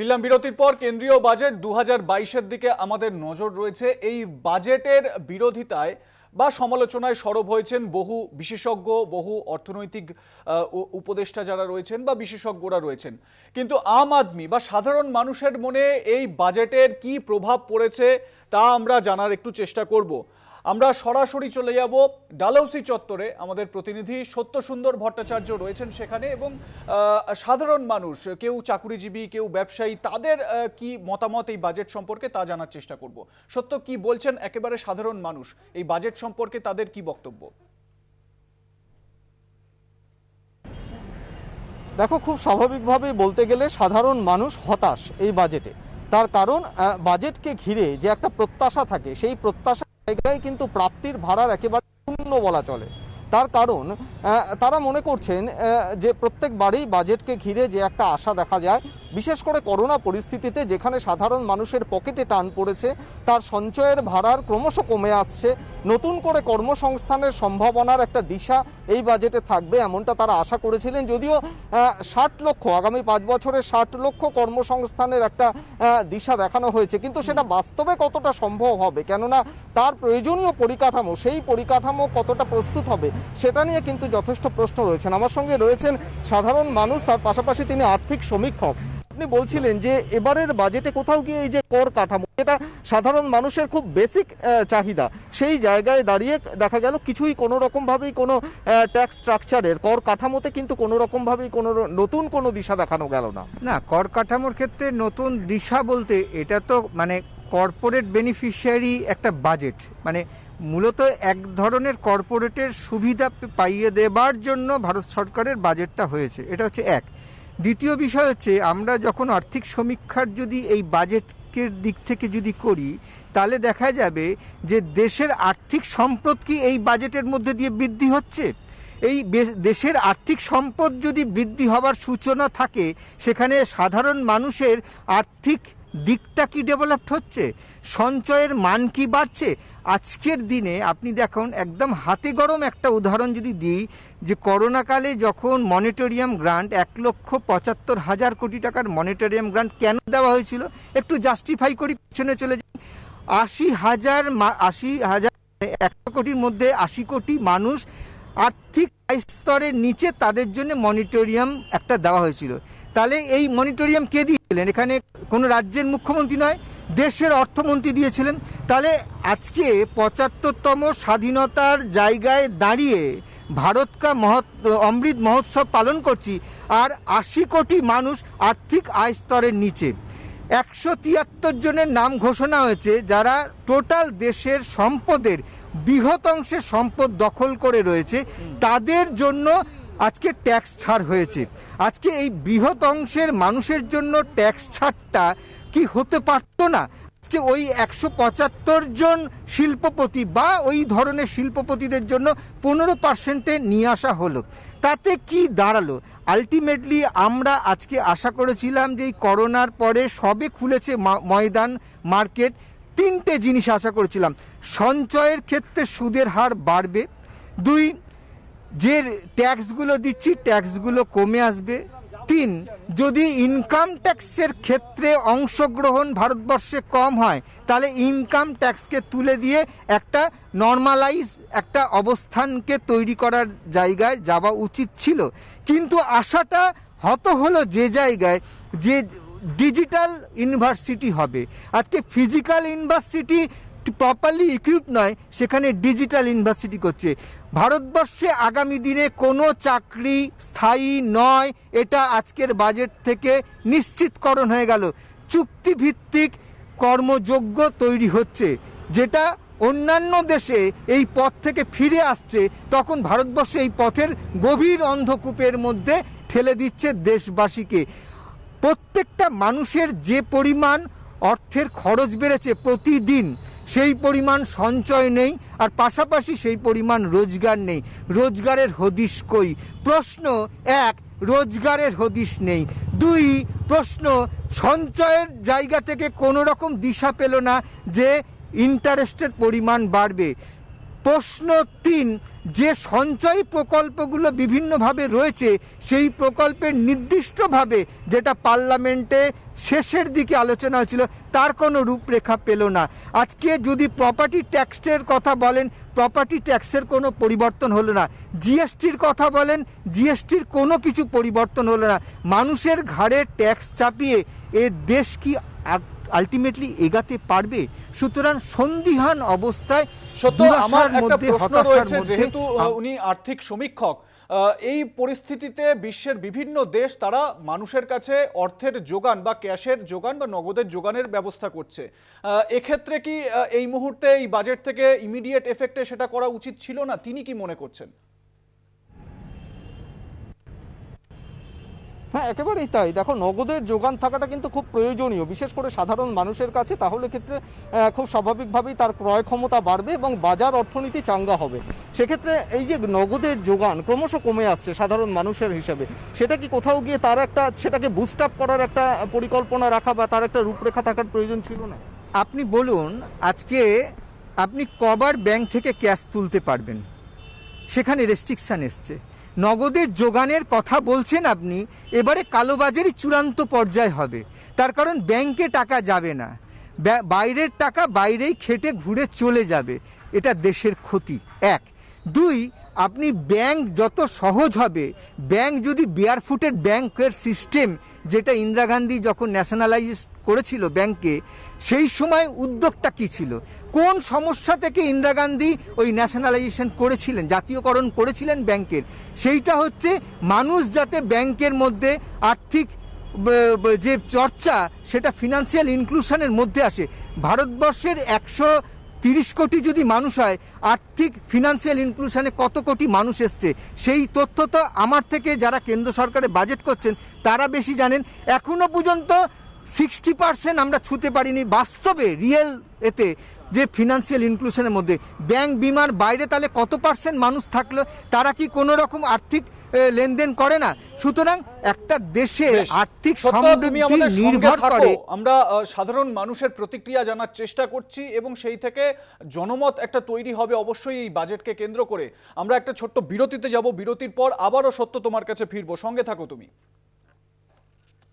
ফিরলাম বিরতির পর। কেন্দ্রীয় বাজেট 2022-এর দিকে আমাদের নজর রয়েছে। এই বাজেটের বিরোধিতায় বা সমালোচনায় সরব হয়েছেন বহু বিশেষজ্ঞ, বহু অর্থনৈতিক উপদেষ্টা যারা রয়েছেন বা বিশেষজ্ঞরা রয়েছেন। কিন্তু আম আদমি বা সাধারণ মানুষের মনে এই বাজেটের কি প্রভাব পড়েছে তা আমরা জানার একটু চেষ্টা করব। আমরা সরাসরি চলে যাব ডালহৌসি চত্বরে। আমাদের প্রতিনিধি সত্যসুন্দর ভট্টাচার্য রয়েছেন সেখানে, এবং সাধারণ মানুষ, কেউ চাকুরিজীবী, কেউ ব্যবসায়ী, তাদের কি মতামত এই বাজেট সম্পর্কে তা জানার চেষ্টা করব। সত্য, কি বলছেন একেবারে সাধারণ মানুষ এই বাজেট সম্পর্কে, তাদের কি বক্তব্য? দেখো, খুব স্বাভাবিকভাবেই বলতে গেলে সাধারণ মানুষ হতাশ এই বাজেটে। তার কারণ বাজেটকে ঘিরে যে একটা প্রত্যাশা থাকে, সেই প্রত্যাশা জায়গায় কিন্তু প্রাপ্তির ভাড়ার একেবারে শূন্য বলা চলে। তার কারণ তারা মনে করছেন যে প্রত্যেকবারই বাজেটকে ঘিরে যে একটা আশা দেখা যায়, বিশেষ করে করোনা পরিস্থিতিতে যেখানে সাধারণ মানুষের পকেটে টান পড়েছে, তার সঞ্চয়ের ভাড়ার ক্রমশ কমে আসছে, নতুন করে কর্মসংস্থানের সম্ভাবনার একটা দিশা এই বাজেটে থাকবে এমনটা তারা আশা করেছিলেন। যদিও 60 লক্ষ, আগামী 5 বছরে 60 লক্ষ কর্মসংস্থানের একটা দিশা দেখানো হয়েছে, কিন্তু সেটা বাস্তবে কতটা সম্ভব হবে, কেননা তার প্রয়োজনীয় পরিকাঠামো, সেই পরিকাঠামো কতটা প্রস্তুত হবে সেটা নিয়ে কিন্তু যথেষ্ট প্রশ্ন রয়েছেন। আমার সঙ্গে রয়েছেন সাধারণ মানুষ, তার পাশাপাশি তিনি আর্থিক সমীক্ষক। আপনি বলছিলেন যে এবারের বাজেটে কোথাও গিয়ে এই যে কর কাঠামো, এটা সাধারণ মানুষের খুব বেসিক চাহিদা, সেই জায়গায় দাঁড়িয়ে দেখা গেল কিছুই কোনো রকমভাবেই কোনো ট্যাক্স স্ট্রাকচারের কর কাঠামোতে কিন্তু কোনো রকমভাবেই কোনো নতুন কোনো দিশা দেখানো গেল না। না, কর কাঠামোর ক্ষেত্রে নতুন দিশা বলতে এটা তো মানে কর্পোরেট বেনিফিশিয়ারি একটা বাজেট, মানে মূলত এক ধরনের কর্পোরেটের সুবিধা পাইয়ে দেবার জন্য ভারত সরকারের বাজেটটা হয়েছে। এটা হচ্ছে এক। দ্বিতীয় বিষয় হচ্ছে, আমরা যখন আর্থিক সমীক্ষার যদি এই বাজেটের দিক থেকে যদি করি, তাহলে দেখা যাবে যে দেশের আর্থিক সম্পদ কি এই বাজেটের মধ্যে দিয়ে বৃদ্ধি হচ্ছে। এই দেশের আর্থিক সম্পদ যদি বৃদ্ধি হবার সূচনা থাকে, সেখানে সাধারণ মানুষের আর্থিক দিকটা কি ডেভেলপড হচ্ছে, সঞ্চয়ের মান কি বাড়ছে। আজকের দিনে আপনি দেখুন, একদম হাতে গরম একটা উদাহরণ যদি দিই, যে করোনাকালে যখন মনিটরিয়াম গ্রান্ট 1,75,000 কোটি টাকার মনিটরিয়াম গ্রান্ট কেন দেওয়া হয়েছিল, একটু জাস্টিফাই করি, পিছনে চলে যাই। 80,000 100 কোটির মধ্যে 80 কোটি মানুষ আর্থিক স্তরের নিচে, তাদের জন্য মনিটরিয়াম একটা দেওয়া হয়েছিল। তাহলে এই মনিটরিয়াম কে দিয়েছিলেন? এখানে কোনো রাজ্যের মুখ্যমন্ত্রী নয়, দেশের অর্থমন্ত্রী দিয়েছিলেন। তাহলে আজকে 75তম স্বাধীনতার জায়গায় দাঁড়িয়ে ভারতকা অমৃত মহোৎসব পালন করছি, আর 80 কোটি মানুষ আর্থিক আয় স্তরের নিচে। 173 জনের নাম ঘোষণা হয়েছে যারা টোটাল দেশের সম্পদের বৃহৎ অংশের সম্পদ দখল করে রয়েছে, তাদের জন্য আজকে ট্যাক্স ছাড় হয়েছে। আজকে এই বৃহৎ অংশের মানুষের জন্য ট্যাক্স ছাড়টা কি হতে পারতো না? আজকে ওই 175 জন শিল্পপতি বা ওই ধরনের শিল্পপতিদের জন্য 15%-এ নিয়ে আসা হলো। তাতে কি দাঁড়ালো? আলটিমেটলি আমরা আজকে আশা করেছিলাম যে এই করোনার পরে সবে খুলেছে ময়দান, মার্কেট, 3টে জিনিস আশা করেছিলাম। সঞ্চয়ের ক্ষেত্রে সুদের হার বাড়বে, 2, যে ট্যাক্সগুলো দিচ্ছি ট্যাক্সগুলো কমে আসবে, 3, যদি ইনকাম ট্যাক্সের ক্ষেত্রে অংশগ্রহণ ভারতবর্ষে কম হয়, তাহলে ইনকাম ট্যাক্সকে তুলে দিয়ে একটা নর্মালাইজ একটা অবস্থানকে তৈরি করার জায়গায় যাওয়া উচিত ছিল। কিন্তু আশাটা হত হলো যে জায়গায়, যে ডিজিটাল ইউনিভার্সিটি হবে। আজকে ফিজিক্যাল ইউনিভার্সিটি প্রপারলি ইকুইপ নয়, সেখানে ডিজিটাল ইউনিভার্সিটি করছে। ভারতবর্ষে আগামী দিনে কোনো চাকরি স্থায়ী নয়, এটা আজকের বাজেট থেকে নিশ্চিতকরণ হয়ে গেল। চুক্তিভিত্তিক কর্মযোগ্য তৈরি হচ্ছে, যেটা অন্যান্য দেশে এই পথ থেকে ফিরে আসছে, তখন ভারতবর্ষে এই পথের গভীর অন্ধকূপের মধ্যে ঠেলে দিচ্ছে দেশবাসীকে। প্রত্যেকটা মানুষের যে পরিমাণ অর্থের খরচ বেড়েছে প্রতিদিন, সেই পরিমাণ সঞ্চয় নেই, আর পাশাপাশি সেই পরিমাণ রোজগার নেই। রোজগারের হদিশ কই? প্রশ্ন 1, রোজগারের হদিশ নেই। 2, প্রশ্ন, সঞ্চয়ের জায়গা থেকে কোনো রকম দিশা পেল না যে ইন্টারেস্টের পরিমাণ বাড়বে। প্রশ্ন 3, যে সঞ্চয় প্রকল্পগুলো বিভিন্নভাবে রয়েছে সেই প্রকল্পের নির্দিষ্টভাবে যেটা পার্লামেন্টে শেষের দিকে আলোচনা হয়েছিল তার কোনো রূপরেখা পেল না। আজকে যদি প্রপার্টি ট্যাক্সের কথা বলেন, প্রপার্টি ট্যাক্সের কোনো পরিবর্তন হলো না। জিএসটির কথা বলেন, জিএসটির কোনো কিছু পরিবর্তন হলো না। মানুষের ঘাড়ে ট্যাক্স চাপিয়ে এ দেশ কি আলটিমেটলি এগাতে পারবে? সুতরাং সন্দিহান অবস্থায় সত্য আমার দুরাশার একটা মধ্যে, প্রশ্ন হতাশার রয়েছে, মধ্যে যেহেতু উনি আর্থিক সমীক্ষক, এই পরিস্থিতিতে বিশ্বের বিভিন্ন দেশ তারা মানুষের কাছে অর্থের যোগান বা ক্যাশের যোগান বা নগদের যোগানের ব্যবস্থা করছে। এক্ষেত্রে কি এই মুহূর্তে এই বাজেট থেকে ইমিডিয়েট এফেক্টে সেটা করা উচিত ছিল না? তিনি কি মনে করছেন? হ্যাঁ, একেবারেই তাই। দেখো, নগদের যোগান থাকাটা কিন্তু খুব প্রয়োজনীয়, বিশেষ করে সাধারণ মানুষের কাছে। তাহলে ক্ষেত্রে খুব স্বাভাবিকভাবেই তার ক্রয় ক্ষমতা বাড়বে এবং বাজার অর্থনীতি চাঙ্গা হবে। সেক্ষেত্রে এই যে নগদের যোগান ক্রমশ কমে আসছে সাধারণ মানুষের হিসাবে, সেটা কি কোথাও গিয়ে তার একটা সেটাকে বুস্ট আপ করার একটা পরিকল্পনা রাখা বা তার একটা রূপরেখা থাকার প্রয়োজন ছিল না? আপনি বলুন, আজকে আপনি কবার ব্যাংক থেকে ক্যাশ তুলতে পারবেন? সেখানে রেস্ট্রিকশান এসছে। নগদের যোগানের কথা বলছেন আপনি, এবারে কালোবাজারি চূড়ান্ত পর্যায়ে হবে। তার কারণ ব্যাংকে টাকা যাবে না, বাইরের টাকা বাইরেই খেটে ঘুরে চলে যাবে। এটা দেশের ক্ষতি। 1, 2, আপনি ব্যাংক যত সহজ হবে, ব্যাংক যদি বেয়ারফুটেড ব্যাংকের সিস্টেম, যেটা ইন্দিরা গান্ধী যখন ন্যাশনালাইজ করেছিল ব্যাংকে, সেই সময় উদ্যোগটা কী ছিল? কোন সমস্যা থেকে ইন্দিরা গান্ধী ওই ন্যাশনালাইজেশন করেছিলেন, জাতীয়করণ করেছিলেন ব্যাংকের? সেইটা হচ্ছে মানুষ যাতে ব্যাংকের মধ্যে আর্থিক যে চর্চা, সেটা ফিনান্সিয়াল ইনক্লুশনের মধ্যে আসে। ভারতবর্ষের 130 কোটি যদি মানুষ হয়, আর্থিক ফিনান্সিয়াল ইনক্লুশনে কত কোটি মানুষ এসছে সেই তথ্য তো আমার থেকে যারা কেন্দ্র সরকারে বাজেট করছেন তারা বেশি জানেন। এখনো পর্যন্ত 60% আমরা ছুঁতে পারিনি বাস্তবে, রিয়েল এতে, যে ফিনান্সিয়াল ইনক্লুশনের মধ্যে। ব্যাংক বিমার বাইরে তাহলে কত পার্সেন্ট মানুষ থাকলো? তারা কি কোনো রকম আর্থিক লেনদেন করে না? সুতরাং একটা দেশের আর্থিক সমৃদ্ধি নির্ভর করে। আমরা সাধারণ মানুষের প্রতিক্রিয়া জানার চেষ্টা করছি এবং সেই থেকে জনমত একটা তৈরি হবে অবশ্যই এই বাজেটকে কেন্দ্র করে। আমরা একটা ছোট্ট বিরতিতে যাব, বিরতির পর আবারও সত্য তোমার কাছে ফিরবো, সঙ্গে থাকো তুমি।